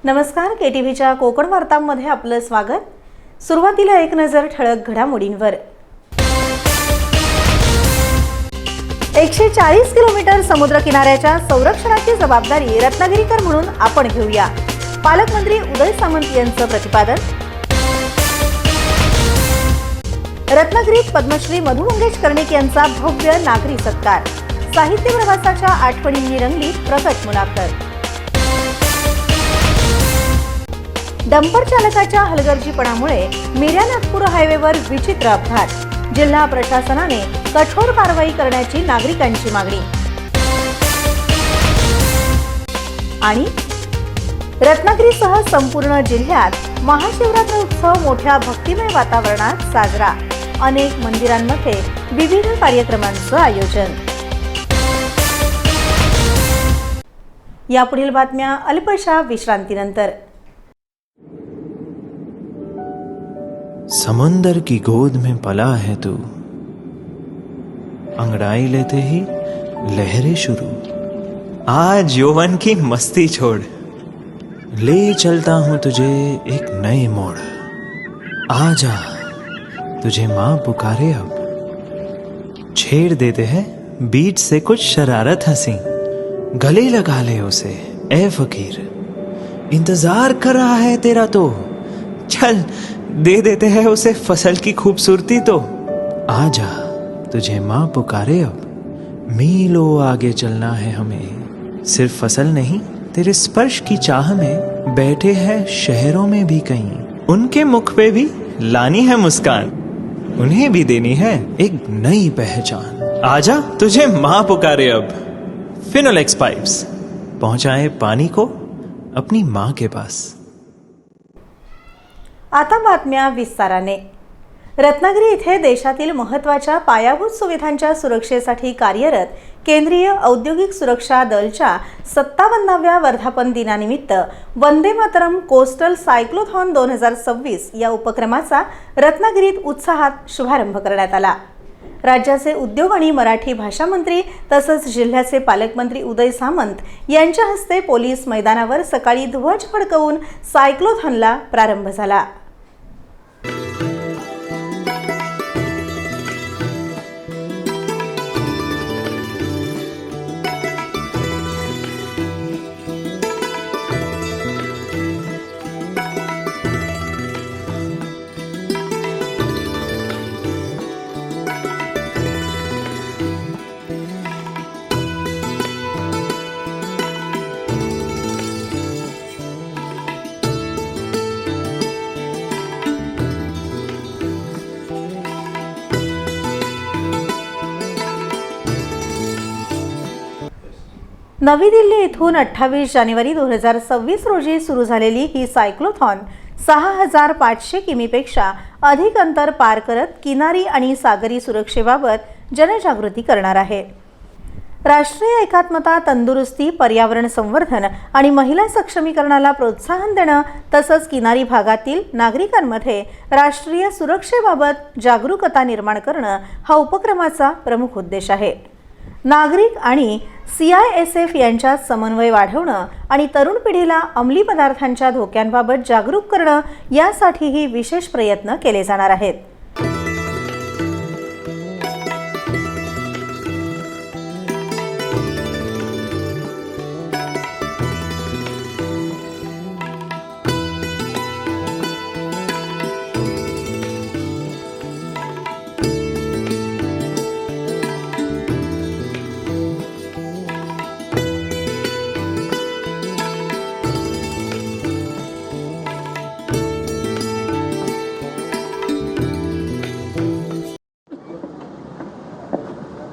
नमस्कार, केटीव्हीच्या कोकण वार्तांमध्ये आपलं स्वागत। सुरुवातीला एक नजर ठळक घडामोडींवर। 140 किलोमीटर समुद्र किनाऱ्याच्या संरक्षणाची जबाबदारी रत्नागिरीकर म्हणून आपण घेऊया, पालकमंत्री उदय सामंत यांचं प्रतिपादन। रत्नागिरीत पद्मश्री मधु मंगेश कर्णिक यांचा भव्य नागरी सत्कार, साहित्य प्रवासाच्या आठवणींनी रंगली प्रकट मुलाखत। डंपर चालकाच्या हलगर्जीपणामुळे मिऱ्या नागपूर हायवेवर विचित्र अपघात, जिल्हा प्रशासनाने कठोर कारवाई करण्याची नागरिकांची मागणी। आणि रत्नागिरीसह संपूर्ण जिल्ह्यात महाशिवरात्र उत्सव मोठ्या भक्तिमय वातावरणात साजरा, अनेक मंदिरांमध्ये विविध कार्यक्रमांचं आयोजन। यापुढील बातम्या अल्पशा विश्रांतीनंतर। समुंदर की गोद में पला है तू, अंगड़ाई लेते ही लहरें शुरू। आज यौवन की मस्ती छोड़, ले चलता हूं तुझे एक नए मोड़। आजा तुझे माँ पुकारे अब, छेड़ देते हैं बीच से कुछ शरारत हंसी। गले लगा ले उसे ए फकीर, इंतजार कर रहा है तेरा तो, चल दे देते हैं उसे फसल की खूबसूरती तो। आजा तुझे माँ पुकारे अब, मीलों आगे चलना है हमें। सिर्फ फसल नहीं, तेरे स्पर्श की चाह में बैठे हैं शहरों में भी कहीं। उनके मुख पे भी लानी है मुस्कान, उन्हें भी देनी है एक नई पहचान। आजा तुझे माँ पुकारे अब। फिनोलेक्स पाइप्स, पहुंचाए पानी को अपनी माँ के पास। आता बातम्या विस्ताराने। रत्नागिरी येथे देशातील महत्त्वाच्या पायाभूत सुविधांच्या सुरक्षेसाठी कार्यरत केंद्रीय औद्योगिक सुरक्षा दलच्या 57व्या वर्धापन दिनानिमित्त वंदे मातरम कोस्टल सायक्लोथॉन 2026 या उपक्रमाचा रत्नागिरीत उत्साहात शुभारंभ करण्यात आला। राज्याचे उद्योग आणि मराठी भाषा मंत्री तसंच जिल्ह्याचे पालकमंत्री उदय सामंत यांच्या हस्ते पोलीस मैदानावर सकाळी ध्वज फडकवून सायक्लोथॉनला प्रारंभ झाला। नवी दिल्ली येथून 28 जानेवारी 2026 रोजी सुरू झालेली ही सायक्लोथॉन 6500 किमीपेक्षा अधिक अंतर पार करत किनारी आणि सागरी सुरक्षेबाबत जनजागृती करणार आहे। राष्ट्रीय एकात्मता, तंदुरुस्ती, पर्यावरण संवर्धन आणि महिला सक्षमीकरणाला प्रोत्साहन देणं तसंच किनारी भागातील नागरिकांमध्ये राष्ट्रीय सुरक्षेबाबत जागरूकता निर्माण करणं हा उपक्रमाचा प्रमुख उद्देश आहे। नागरिक आणि CISF यांच्यात समन्वय वाढवणं आणि तरुण पिढीला अंमली पदार्थांच्या धोक्यांबाबत जागरूक करणं यासाठीही विशेष प्रयत्न केले जाणार आहेत।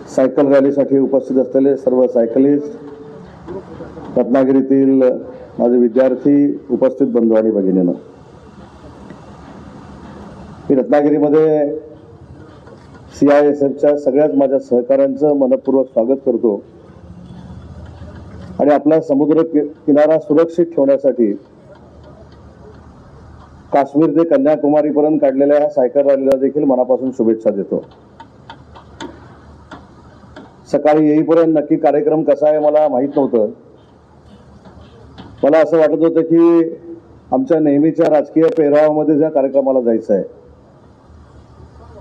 सायकल रॅलीसाठी उपस्थित असलेले सर्व सायकलिस्ट, रत्नागिरीतील माझे विद्यार्थी, उपस्थित बंधू आणि भगिनींनो, मी रत्नागिरीमध्ये CISFच्या सगळ्याच माझ्या सहकाऱ्यांचं मनपूर्वक स्वागत करतो आणि आपला समुद्र किनारा सुरक्षित ठेवण्यासाठी काश्मीर ते कन्याकुमारीपर्यंत काढलेल्या ह्या सायकल रॅलीला देखील मनापासून शुभेच्छा देतो। सकाळी येईपर्यंत नक्की कार्यक्रम कसा आहे मला माहित नव्हतं, मला असं वाटत होतं की आमच्या नेहमीच्या राजकीय पेहरावामध्ये ज्या कार्यक्रमाला जायचं आहे,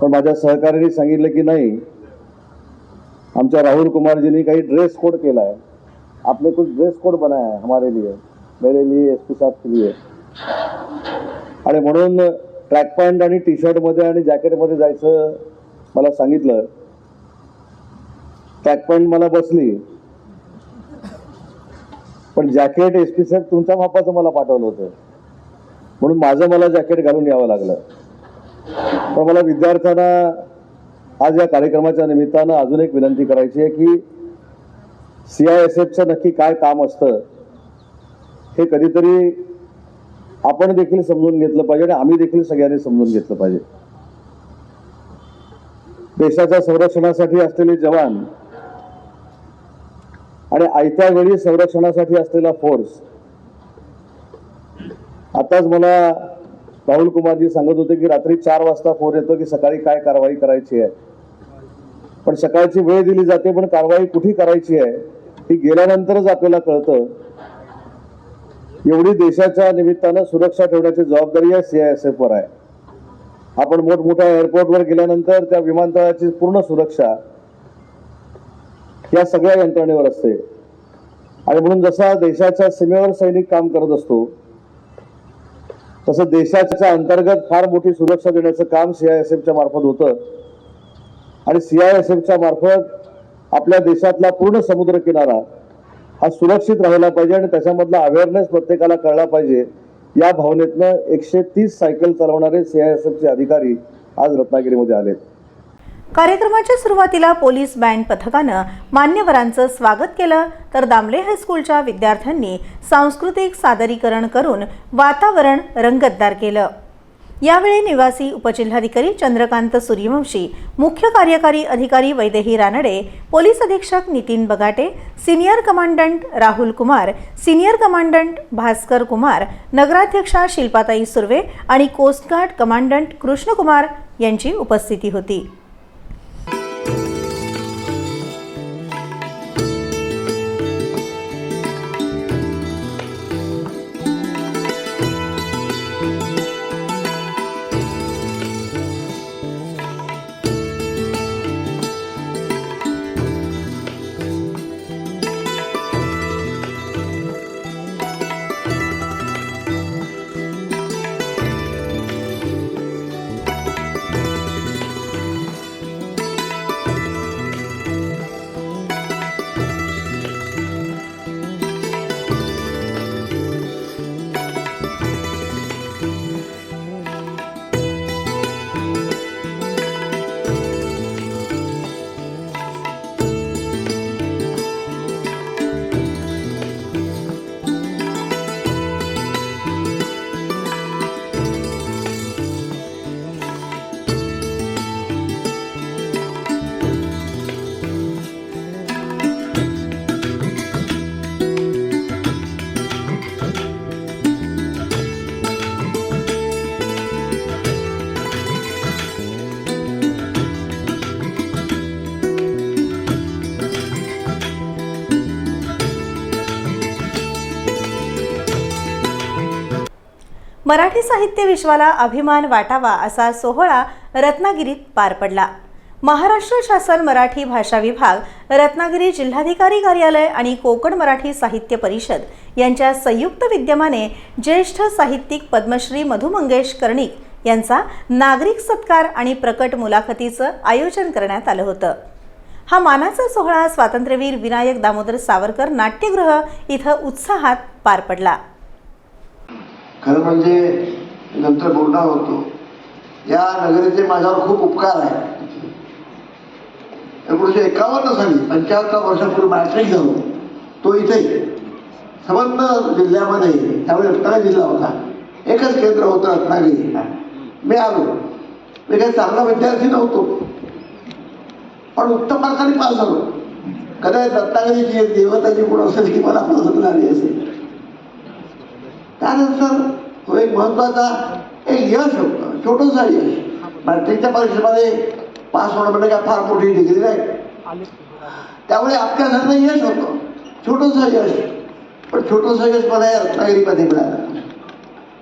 पण माझ्या सहकार्याने सांगितलं की नाही, आमच्या राहुल कुमारजींनी काही ड्रेस कोड केला है, आपने कुछ ड्रेस कोड बनाया है हमारे लिए, मेरे लिए, एसपी साहब के लिए, आणि म्हणून ट्रॅक पॅन्ट आणि टी शर्टमध्ये आणि जॅकेटमध्ये जायचं मला सांगितलं. ट्रॅक पॅन्ट मला बसली, पण जॅकेट एसपी साहेब तुमच्या मापाचं मला पाठवलं होतं, म्हणून माझं मला जॅकेट घालून यावं लागलं. पण मला विद्यार्थ्यांना आज या कार्यक्रमाच्या निमित्तानं अजून एक विनंती करायची आहे की CISFचं नक्की काय काम असतं हे कधीतरी आपण देखील समजून घेतलं पाहिजे आणि आम्ही देखील सगळ्यांनी समजून घेतलं पाहिजे. देशाच्या संरक्षणासाठी असलेले जवान आणि आयत्या वेळी संरक्षणासाठी असलेला फोर्स. आताच मला राहुल कुमारजी सांगत होते की रात्री 4 वाजता फोन येतो की सकाळी काय कारवाई करायची आहे, पण सकाळची वेळ दिली जाते, पण कारवाई कुठे करायची आहे ही गेल्यानंतरच आपल्याला कळतं. एवढी देशाच्या निमित्तानं सुरक्षा ठेवण्याची जबाबदारी आहे CISF वर आहे. आपण मोठमोठ्या एअरपोर्टवर गेल्यानंतर त्या विमानतळाची पूर्ण सुरक्षा या सगळ्या यंत्रणेवर असते, आणि म्हणून जसा देशाच्या सीमेवर सैनिक काम करत असतो तसं देशाच्या अंतर्गत फार मोठी सुरक्षा देण्याचं काम CISFच्या मार्फत होतं. आणि CISFच्या मार्फत आपल्या देशातला पूर्ण समुद्र किनारा हा सुरक्षित राहिला पाहिजे आणि त्याच्यामधला अवेअरनेस प्रत्येकाला कळला पाहिजे. या भावनेतनं 130 सायकल चालवणारे CISFचे अधिकारी आज रत्नागिरीमध्ये आलेत. कार्यक्रमाच्या सुरुवातीला पोलीस बँड पथकानं मान्यवरांचं स्वागत केलं, तर दामले हायस्कूलच्या विद्यार्थ्यांनी सांस्कृतिक सादरीकरण करून वातावरण रंगतदार केलं. यावेळी निवासी उपजिल्हाधिकारी चंद्रकांत सूर्यवंशी, मुख्य कार्यकारी अधिकारी वैदेही रानडे, पोलीस अधीक्षक Nitin Bagate, senior commandant Rahul Kumar, senior commandant Bhaskar Kumar, नगराध्यक्षा शिल्पाताई सुर्वे आणि कोस्टगार्ड कमांडंट कृष्णकुमार यांची उपस्थिती होती. मराठी साहित्य विश्वाला अभिमान वाटावा असा सोहळा रत्नागिरीत पार पडला. महाराष्ट्र शासन मराठी भाषा विभाग, रत्नागिरी जिल्हाधिकारी कार्यालय आणि कोकण मराठी साहित्य परिषद यांच्या संयुक्त विद्यमाने ज्येष्ठ साहित्यिक पद्मश्री मधु मंगेश कर्णिक यांचा नागरिक सत्कार आणि प्रकट मुलाखतीचं आयोजन करण्यात आलं होतं. हा मानाचा सोहळा स्वातंत्र्यवीर विनायक दामोदर सावरकर नाट्यगृह इथं उत्साहात पार पडला. खरं म्हणजे नंतर बोलणार होतो, या नगरीचे माझ्यावर खूप उपकार आहे. 1951 साली 75 वर्षापूर्वी मॅट्रिक झालो, तो इथे संबंध जिल्ह्यामध्ये, त्यावेळी रत्नागिरी जिल्हा होता, एकच केंद्र होतं रत्नागिरी. मी आलो, मी काही चांगला विद्यार्थी नव्हतो, पण उत्तम मार्काने पास झालो. कदाचित रत्नागिरीची देवताची गुण असेल की मला पसंत आली असेल. त्यानंतर तो एक महत्वाचा एक यश होतं, छोटंसं यश. मॅट्रिकच्या परीक्षेमध्ये पास होणं म्हणजे काय फार मोठी डिग्री नाही, त्यामुळे आपल्यासारखं यश होतं, छोटंसं यश. पण छोटंसं यश मला या रत्नागिरीमध्ये मिळालं.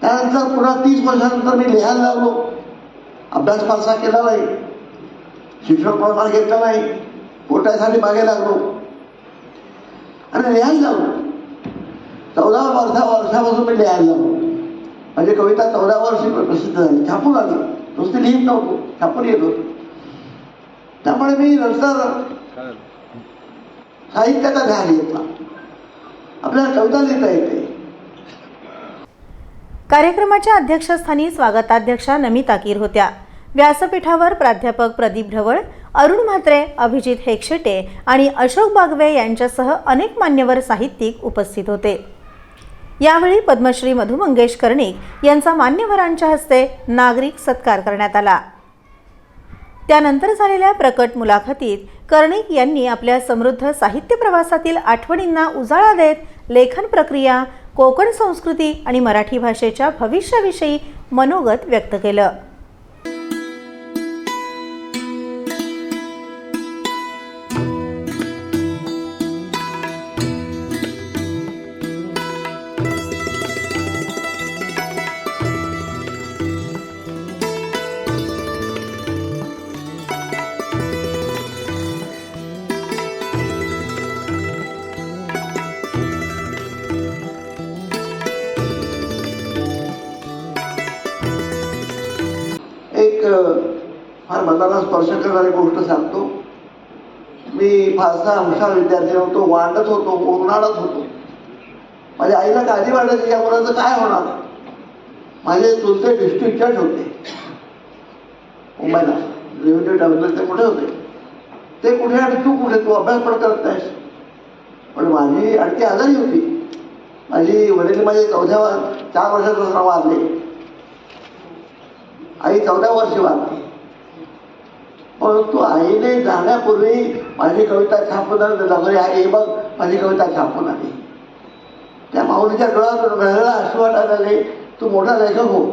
त्यानंतर पुन्हा 30 वर्षानंतर मी लिहायला लागलो. अभ्यास फारसा केला नाही, शिक्षण प्रमाण घेतलं नाही, पोटासाठी मागे लागलो आणि लिहायला लागलो. 14 वर्षापासून मी लिहायला लागलो. माझी कविता 14 वर्षी प्रसिद्ध झाली, छापून आली. नुसती लिहित नव्हतो, छापून येत होतो. त्यामुळे मी नंतर साहित्याचा ध्यान घेतला. आपल्याला कविता लिहिता येते. कार्यक्रमाच्या अध्यक्षस्थानी स्वागताध्यक्षा नमिता कीर होत्या. व्यासपीठावर प्राध्यापक प्रदीप ढवळ, अरुण म्हात्रे, अभिजित हेक्षेटे आणि अशोक बागवे यांच्यासह अनेक मान्यवर साहित्यिक उपस्थित होते. यावेळी पद्मश्री मधु मंगेश कर्णिक यांचा मान्यवरांच्या हस्ते नागरिक सत्कार करण्यात आला. त्यानंतर झालेल्या प्रकट मुलाखतीत कर्णिक यांनी आपल्या समृद्ध साहित्य प्रवासातील आठवणींना उजाळा देत लेखन प्रक्रिया, कोकण संस्कृती आणि मराठी भाषेच्या भविष्याविषयी मनोगत व्यक्त केलं. एक फार मनाला स्पर्श करणारी गोष्ट सांगतो. मी फारसा हुशार विद्यार्थी नव्हतो, वाढत होतो, उन्हाळत होतो. माझ्या आईला काळजी वाटायची या मुलाचं काय होणार. माझे चुलते डिस्ट्रिक्ट जज होते मुंबईला, रेव्हेन्यू ट्रॅव्हलर ते कुठे होते. ते कुठे आणि तू कुठे, तू अभ्यास पण करत नाहीस. पण माझी आणखी आजारी होती. माझी वडील माझे 4 वर्षाचा वारले. आई 14 वर्षी वारली. परंतु आईने जाण्यापूर्वी माझी कविता छापून आली. आई बघ माझी कविता छापून आली. त्या माऊलीच्या डोळ्यातून घराला अश्रू वाटायला लागले, तू मोठा लेखक हो.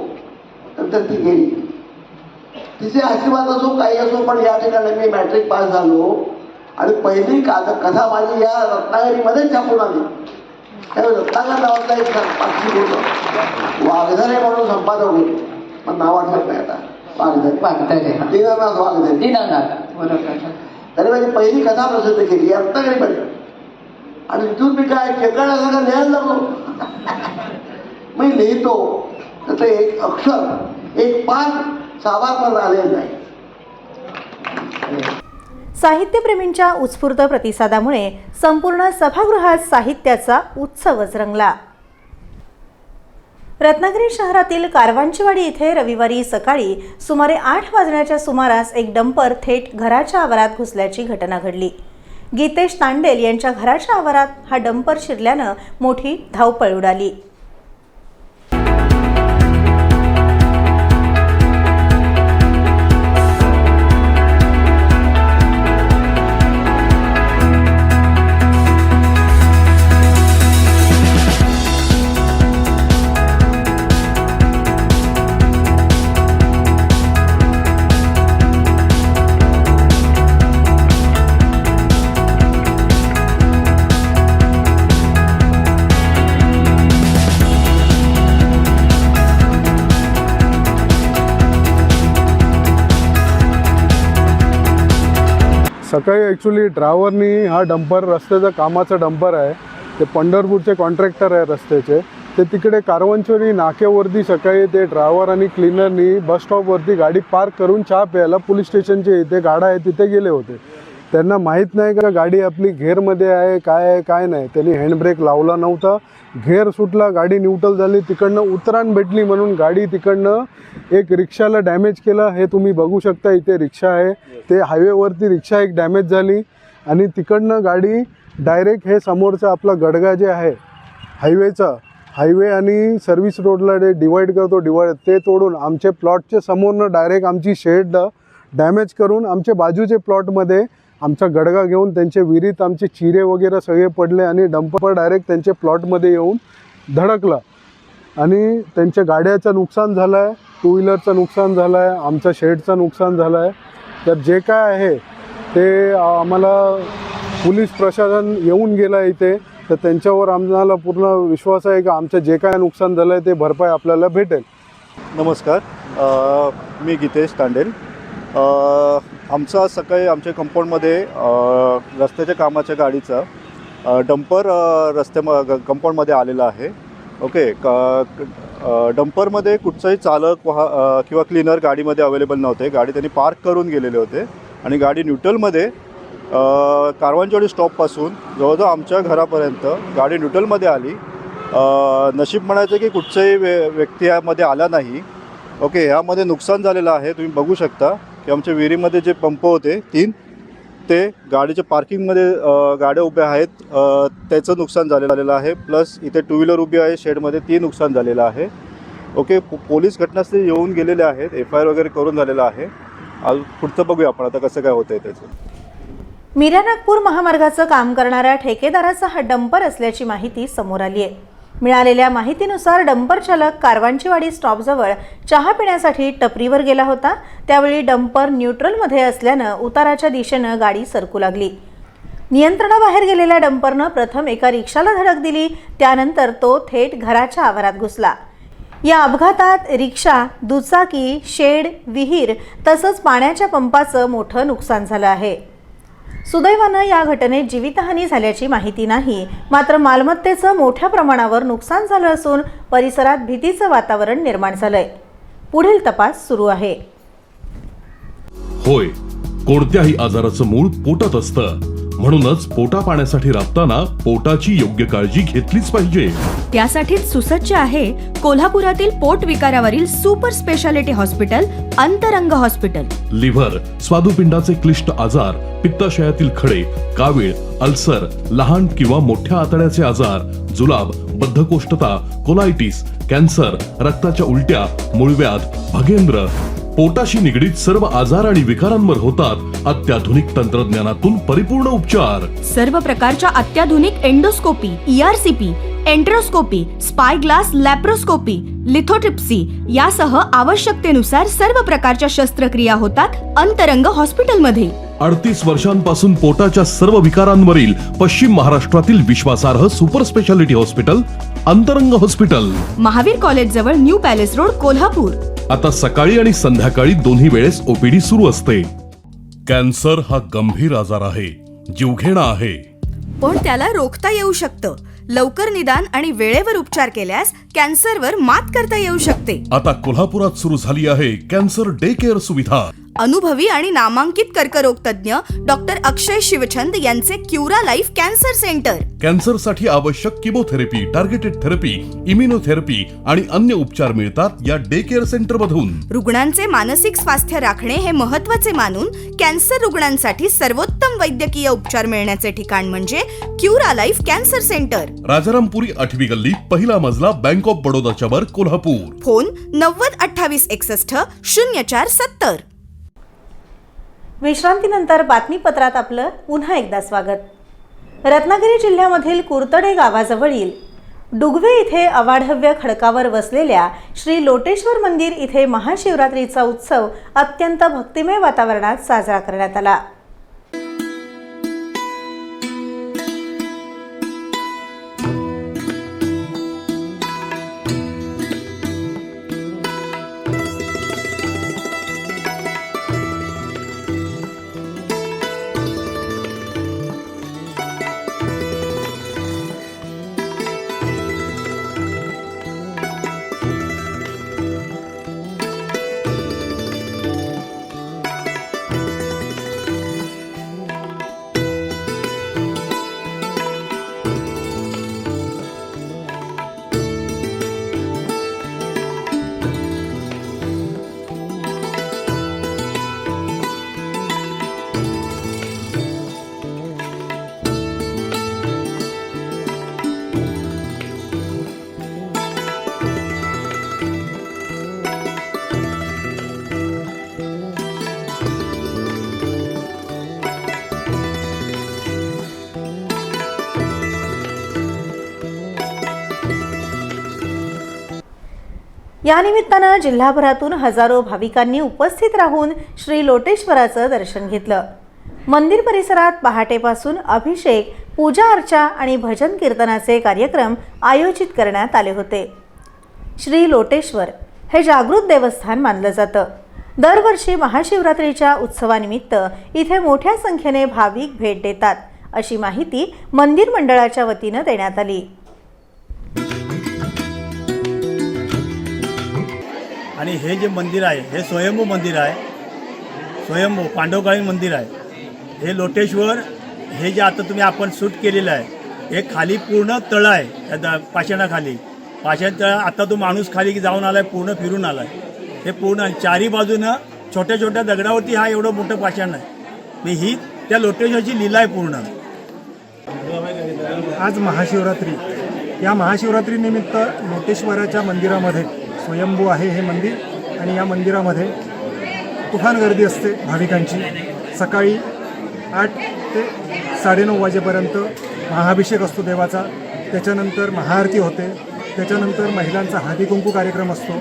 नंतर ती गेली. तिचे आशीर्वाद असो काही असो, पण या ठिकाणी मी मॅट्रिक पास झालो आणि पहिली कथा माझी या रत्नागिरीमध्ये छापून आली. त्यावेळी रत्नागर नावाचा एक पाक्षिक होतं, वाघधरे म्हणून संपादक होतो. पण नाव आठवत नाही आता. दीनानाथ वाघधरे. त्याने माझी पहिली कथा प्रसिद्ध केली रत्नागिरीमध्ये. आणि तिथून मी काय केकळ्यासारखं लिहायला लागलो. मी लिहितो तर ते एक अक्षर, एक पान साबार पण आलेलं नाही. साहित्यप्रेमींच्या उत्स्फूर्त प्रतिसादामुळे संपूर्ण सभागृहात साहित्याचा उत्सवच रंगला. रत्नागिरी शहरातील कारवांचीवाडी इथे रविवारी सकाळी सुमारे 8 वाजण्याच्या सुमारास एक डंपर थेट घराच्या आवारात घुसल्याची घटना घडली. गीतेश तांडेल यांच्या घराच्या आवारात हा डंपर शिरल्यानं मोठी धावपळ उडाली. सकाळी ॲक्च्युली ड्रायव्हरनी हा डंपर रस्त्याचा कामाचा डंपर आहे, ते पंढरपूरचे कॉन्ट्रॅक्टर आहे रस्त्याचे, ते तिकडे कारवांचीवाडी नाक्यावरती सकाळी ते ड्रायव्हर आणि क्लीनरनी बस स्टॉपवरती गाडी पार्क करून चहा प्यायला पोलीस स्टेशनचे इथे गाडा आहे तिथे गेले होते. त्यांना माहीत नाही का गाडी आपली घेरमध्ये आहे काय नाही. त्यांनी हँडब्रेक लावला नव्हता, घेर सुटला, गाडी न्यूट्रल झाली, तिकडनं उतराण भेटली म्हणून गाडी तिकडनं एक रिक्षाला डॅमेज केलं. हे तुम्ही बघू शकता, इथे रिक्षा आहे, ते हायवेवरती रिक्षा एक डॅमेज झाली आणि तिकडनं गाडी डायरेक्ट हे समोरचं आपला गडगा जे आहे हायवे आणि सर्व्हिस रोडला जे डिवाईड करतो ते तोडून आमचे प्लॉटचे समोरनं डायरेक्ट आमची शेड डॅमेज करून आमच्या बाजूचे प्लॉटमध्ये आमचा गडगा घेऊन त्यांचे विहिरीत आमचे चिरे वगैरे सगळे पडले आणि डंपर डायरेक्ट त्यांच्या प्लॉटमध्ये येऊन धडकला आणि त्यांच्या गाड्याचं नुकसान झालं आहे, 2 व्हीलरचं नुकसान झालं आहे, आमच्या शेडचं नुकसान झालं आहे. तर जे काय आहे ते आम्हाला पोलीस प्रशासन येऊन गेलं इथे तर त्यांच्यावर आम्हाला पूर्ण विश्वास आहे की आमचं जे काय नुकसान झालं आहे ते भरपाई आपल्याला भेटेल. नमस्कार, मी गीतेश तांडेल. आमचं आज सकाळी आमच्या कंपाऊंडमध्ये रस्त्याच्या कामाच्या गाडीचा डंपर कंपाऊंडमध्ये आलेला आहे. ओके, डंपरमध्ये कुठचाही चालक किंवा क्लीनर गाडीमध्ये अवेलेबल नव्हते. गाडी त्यांनी पार्क करून गेलेले होते आणि गाडी न्यूट्रलमध्ये कारवांचवाडी स्टॉपपासून जवळजवळ आमच्या घरापर्यंत गाडी न्यूट्रलमध्ये आली. नशीब म्हणायचं की कुठच्याही व्यक्ती यामध्ये आला नाही. ओके, यामध्ये नुकसान झालेलं आहे. तुम्ही बघू शकता की आमच्या विहिरीमध्ये जे पंप होते 3 ते गाडीच्या पार्किंगमध्ये गाड्या उभ्या आहेत, त्याचं नुकसान झालेलं आहे. प्लस इथे 2 व्हीलर उभी आहे शेडमध्ये, ती नुकसान झालेलं आहे. ओके, पोलीस घटनास्थळी येऊन गेलेले आहेत, FIR वगैरे करून झालेलं आहे. आज पुढचं बघूया आपण आता कसं काय होतं आहे त्याचं. मीरा नागपूर महामार्गाचं काम करणाऱ्या ठेकेदाराचा हा डंपर असल्याची माहिती समोर आली आहे. मिळालेल्या माहितीनुसार डंपर चालक कारवांचीवाडी स्टॉपजवळ चहा पिण्यासाठी टपरीवर गेला होता. त्यावेळी डंपर न्यूट्रलमध्ये असल्यानं उताराच्या दिशेनं गाडी सरकू लागली. नियंत्रणाबाहेर गेलेल्या डंपरनं प्रथम एका रिक्षाला धडक दिली, त्यानंतर तो थेट घराच्या आवारात घुसला. या अपघातात रिक्षा, दुचाकी, शेड, विहीर तसंच पाण्याच्या पंपाचं मोठं नुकसान झालं आहे. सुदैवानं या घटनेत जीवितहानी झाल्याची माहिती नाही. मात्र मालमत्तेचं मोठ्या प्रमाणावर नुकसान झालं असून परिसरात भीतीचं वातावरण निर्माण झालंय. पुढील तपास सुरू आहे. होय, कोणत्याही आजाराचं मूळ पोटात असतं. म्हणूनच पोटा पाण्यासाठी राबताना पोटाची योग्य काळजी घेतलीच पाहिजे. त्यासाठीच सुसज्ज आहे कोल्हापुरातील पोट विकारावरील सुपर स्पेशालिटी हॉस्पिटल अंतरंग हॉस्पिटल. लिव्हर, स्वादुपिंडाचे क्लिष्ट आजार, पित्ताशयातील खडे, कावीळ, अल्सर, लहान किंवा मोठ्या आतड्याचे आजार, जुलाब, बद्धकोष्ठता, कोलायटिस, कॅन्सर, रक्ताच्या उलट्या, मूळव्याध, भगेंद्र, पोटाशी निगडीत सर्व आजार आणि विकारांवर होतात अत्याधुनिक तंत्रज्ञानातून परिपूर्ण उपचार. सर्व प्रकारच्या अत्याधुनिक endoscopy, ERCP, enteroscopy, spy glass laparoscopy, lithotripsy यासह आवश्यकतेनुसार सर्व प्रकारच्या शस्त्रक्रिया होतात अंतरंग हॉस्पिटलमध्ये. 38 वर्षांपासून पोटाच्या सर्व विकारांवरील पश्चिम महाराष्ट्रातील विश्वासार्ह सुपर स्पेशालिटी हॉस्पिटल अंतरंग हॉस्पिटल, महावीर कॉलेज जवळ न्यू पॅलेस रोड, कोल्हापूर. आता सकाळी आणि संध्याकाळी दोन्ही वेळेस OPD सुरू असते. कॅन्सर हा गंभीर आजार आहे, जीवघेणा आहे, पण त्याला रोखता येऊ शकतं. लवकर निदान आणि वेळेवर उपचार केल्यास कॅन्सरवर मात करता येऊ शकते. आता कोल्हापुरात सुरू झाली आहे कॅन्सर डे केअर सुविधा. अनुभवी आणि नामांकित कर्करोग तज्ञ डॉक्टर अक्षय शिवचंद यांचे क्युरा लाईफ कॅन्सर सेंटर. कॅन्सरसाठी आवश्यक किमोथेरपी, टार्गेटेड थेरपी, इम्युनोथेरपी आणि अन्य उपचार मिळतात या डे केअर सेंटर मधून. रुग्णांचे मानसिक स्वास्थ्य राखणे हे महत्त्वाचे मानून कॅन्सर रुग्णांसाठी सर्वोत्तम वैद्यकीय उपचार मिळण्याचे ठिकाण म्हणजे Cura Life Cancer Centre. Rajarampuri 8वी गल्ली, पहिला मजला, बँक ऑफ बडोदाच्या वर, कोल्हापूर. फोन 902861 0470. विश्रांतीनंतर बातमीपत्रात आपलं पुन्हा एकदा स्वागत. रत्नागिरी जिल्ह्यामधील कुरतडे गावाजवळील डुगवे इथे अवाढव्य खडकावर वसलेल्या श्री लोटेश्वर मंदिर इथे महाशिवरात्रीचा उत्सव अत्यंत भक्तिमय वातावरणात साजरा करण्यात आला. या निमित्तानं जिल्हाभरातून हजारो भाविकांनी उपस्थित राहून श्री लोटेश्वराचं दर्शन घेतलं. मंदिर परिसरात पहाटेपासून अभिषेक, पूजा अर्चा आणि भजन कीर्तनाचे कार्यक्रम आयोजित करण्यात आले होते. श्री लोटेश्वर हे जागृत देवस्थान मानलं जातं. दरवर्षी महाशिवरात्रीच्या उत्सवानिमित्त इथे मोठ्या संख्येने भाविक भेट देतात, अशी माहिती मंदिर मंडळाच्या वतीनं देण्यात आली. आणि हे जे मंदिर आहे हे स्वयंभू मंदिर आहे. स्वयंभू पांडवकालीन मंदिर आहे. हे लोटेश्वर हे जे आता तुम्ही आपण शूट केलेलं आहे हे खाली पूर्ण तळं आहे. त्या पाषाणाखाली पाषाण तळ. आता तो माणूस खाली जाऊन आला आहे, पूर्ण फिरून आला आहे. हे पूर्ण चारी बाजूनं छोट्या छोट्या दगडावरती हा एवढं मोठं पाषाण आहे. ही त्या लोटेश्वरची लीला आहे पूर्ण. आज महाशिवरात्री, या महाशिवरात्रीनिमित्त लोटेश्वराच्या मंदिरामध्ये स्वयंभू आहे हे मंदिर आणि या मंदिरामध्ये तुफान गर्दी असते भाविकांची. सकाळी 8 ते 9:30 वाजेपर्यंत महाअभिषेक असतो देवाचा. त्याच्यानंतर महाआरती होते. त्याच्यानंतर महिलांचा हळदीकुंकू कार्यक्रम असतो.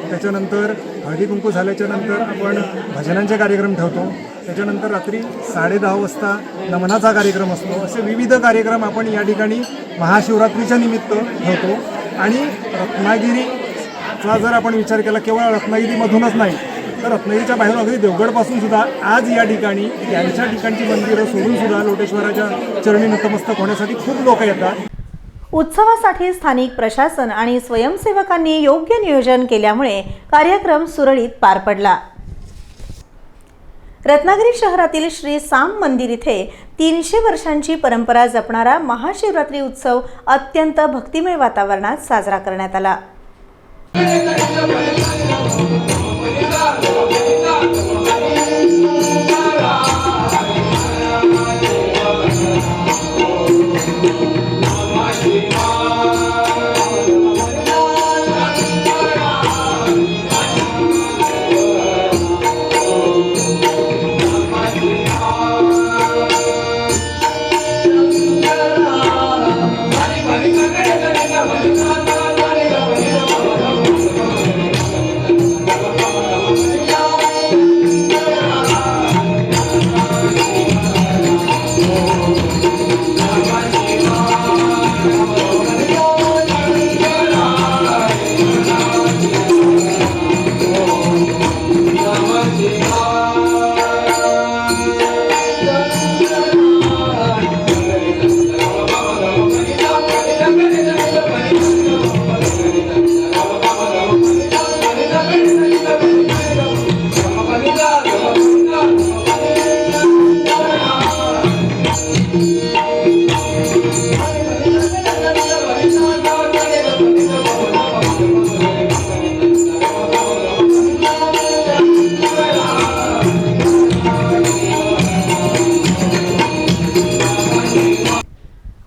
त्याच्यानंतर हळदीकुंकू झाल्याच्यानंतर आपण भजनांचे कार्यक्रम ठेवतो. त्याच्यानंतर रात्री 10:30 वाजता नमनाचा कार्यक्रम असतो. असे विविध कार्यक्रम आपण या ठिकाणी महाशिवरात्रीच्या निमित्त ठेवतो. आणि रत्नागिरीचा जर आपण विचार केला, केवळ रत्नागिरीमधूनच नाही तर रत्नागिरीच्या बाहेर अगदी देवगडपासून सुद्धा आज या ठिकाणी यांच्या ठिकाणची मंदिरं सोडून सुद्धा लोटेश्वराच्या चरणी नतमस्तक होण्यासाठी खूप लोक येतात. उत्सवासाठी स्थानिक प्रशासन आणि स्वयंसेवकांनी योग्य नियोजन केल्यामुळे कार्यक्रम सुरळीत पार पडला. रत्नागिरी शहरातील श्री साम मंदिर इथे 300 वर्षांची परंपरा जपणारा महाशिवरात्री उत्सव अत्यंत भक्तिमय वातावरणात साजरा करण्यात आला.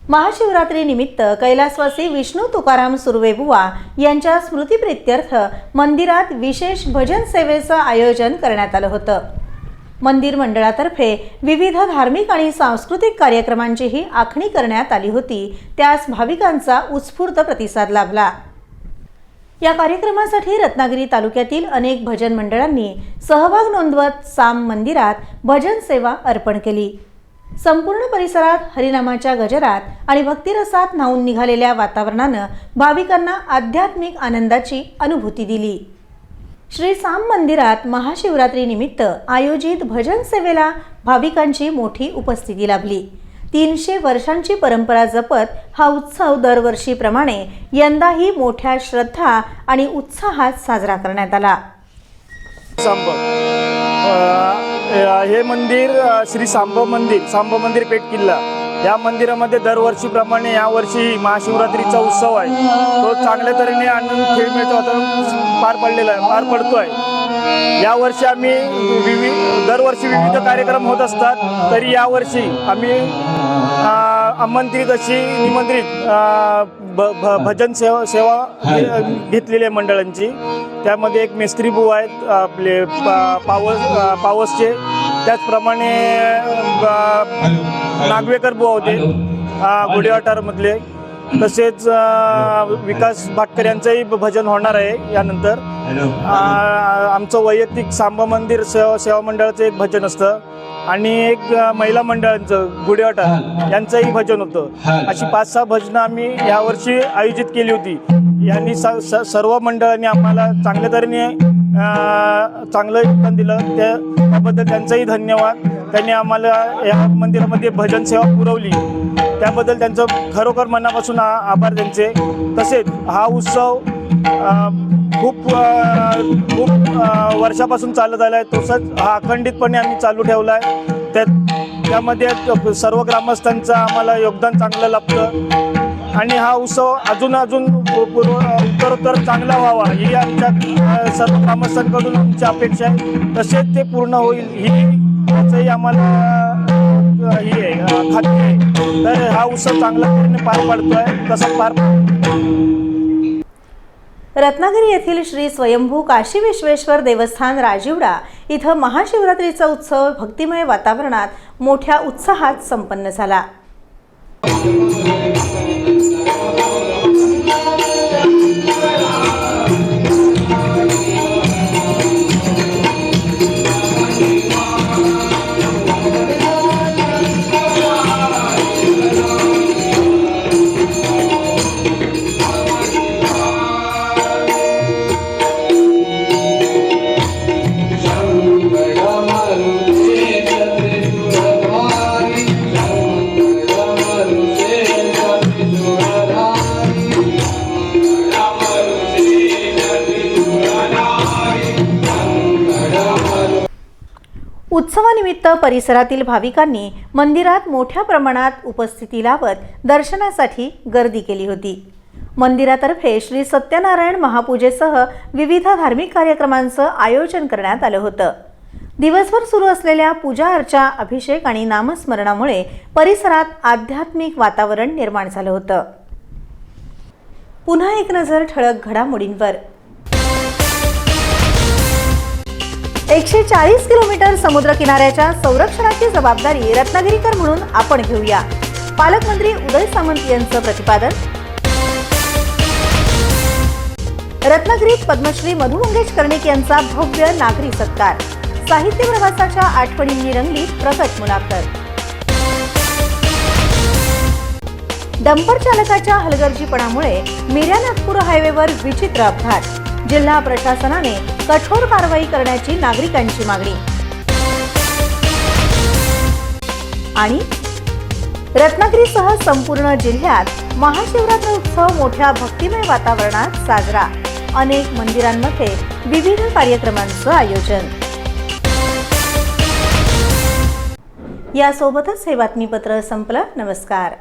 महाशिवरात्री निमित्त कैलासवासी विष्णू तुकाराम सुर्वे बुवा यांच्या स्मृतिप्रित्यर्थ मंदिरात विशेष भजन सेवेचं आयोजन करण्यात आलं होतं. मंदिर मंडळातर्फे विविध धार्मिक आणि सांस्कृतिक कार्यक्रमांचीही आखणी करण्यात आली होती. त्यास भाविकांचा उत्स्फूर्त प्रतिसाद लाभला. या कार्यक्रमासाठी रत्नागिरी तालुक्यातील अनेक भजन मंडळांनी सहभाग नोंदवत साम मंदिरात भजन सेवा अर्पण केली. संपूर्ण परिसरात हरिनामाच्या गजरात आणि भक्तिरसात न्हाऊन निघालेल्या वातावरणानं भाविकांना आध्यात्मिक आनंदाची अनुभूती दिली. श्री साम मंदिरात महाशिवरात्रीनिमित्त आयोजित भजन सेवेला भाविकांची मोठी उपस्थिती लाभली. 300 वर्षांची परंपरा जपत हा उत्सव दरवर्षीप्रमाणे यंदाही मोठ्या श्रद्धा आणि उत्साहात साजरा करण्यात आला. हे मंदिर श्री सांब मंदिर पेठ किल्ला या मंदिरामध्ये दरवर्षीप्रमाणे यावर्षी महाशिवरात्रीचा उत्सव आहे. तो चांगल्या तऱ्हेने आनंद खेळमेळचं वातावरण पार पडतो आहे. यावर्षी आम्ही दरवर्षी विविध कार्यक्रम होत असतात, तरी यावर्षी आम्ही निमंत्रित भजन सेवा घेतलेली आहे मंडळांची. त्यामध्ये एक मेस्त्री बुवा आहेत आपले पावसचे, त्याचप्रमाणे नागवेकर बुवा होते घोडेवाटारमधले, तसेच विकास भाटकर यांचंही भजन होणार आहे. यानंतर आमचं वैयक्तिक सांबा मंदिर सेवा मंडळाचं एक भजन असतं. आणि एक महिला मंडळांचं गुढेवाटा यांचंही भजन होतं. अशी 5-6 भजनं आम्ही यावर्षी आयोजित केली होती. यांनी सर्व मंडळांनी आम्हाला चांगल्या तऱ्हेने चांगलं योगदान दिलं. त्याबद्दल त्यांचंही धन्यवाद. त्यांनी आम्हाला या मंदिरामध्ये भजन सेवा पुरवली, त्याबद्दल त्यांचं खरोखर मनापासून आभार त्यांचे. तसेच हा उत्सव खूप वर्षापासून चालत आला आहे. तसंच हा अखंडितपणे आम्ही चालू ठेवला आहे. त्यामध्ये सर्व ग्रामस्थांचं आम्हाला योगदान चांगलं लाभतं आणि हा उत्सव अजून उत्तरोत्तर चांगला व्हावा ही आमच्या सर्व ग्रामस्थांकडून आमची अपेक्षा आहे. तसेच ते पूर्ण होईल ही आम्हाला ही आहे खात्री आहे. तर हा उत्सव चांगल्या तऱ्हेने पार पाडतोय. तसा पार रत्नागिरी येथील श्री स्वयंभू काशी विश्वेश्वर देवस्थान राजिवडा इथं महाशिवरात्रीचा उत्सव भक्तिमय वातावरणात मोठ्या उत्साहात संपन्न झाला. उत्सवानिमित्त परिसरातील भाविकांनी मंदिरात मोठ्या प्रमाणात उपस्थिती लावत दर्शनासाठी गर्दी केली होती. मंदिरातर्फे श्री सत्यनारायण महापूजेसह विविध धार्मिक कार्यक्रमांचं आयोजन करण्यात आलं होतं. दिवसभर सुरू असलेल्या पूजा अर्चा, अभिषेक आणि नामस्मरणामुळे परिसरात आध्यात्मिक वातावरण निर्माण झालं होतं. पुन्हा एक नजर ठळक घडामोडींवर. 140 किलोमीटर समुद्रकिनाऱ्याच्या संरक्षणाची जबाबदारी रत्नागिरीकर म्हणून आपण घेऊया, पालकमंत्री उदय सामंत यांचं प्रतिपादन. रत्नागिरीत पद्मश्री मधु मंगेश कर्णिक यांचा भव्य नागरी सत्कार. साहित्य प्रवासाच्या आठवणींनी रंगली प्रगत मुलाखत. डंपर चालकाच्या हलगर्जीपणामुळे मिऱ्या नागपूर हायवेवर विचित्र अपघात. जिल्हा प्रशासनाने कठोर कारवाई करण्याची नागरिकांची मागणी. आणि रत्नागिरीसह संपूर्ण जिल्ह्यात महाशिवरात्री उत्सव मोठ्या भक्तिमय वातावरणात साजरा. अनेक मंदिरांमध्ये विविध कार्यक्रमांचं आयोजन. यासोबतच हे बातमीपत्र संपलं. नमस्कार.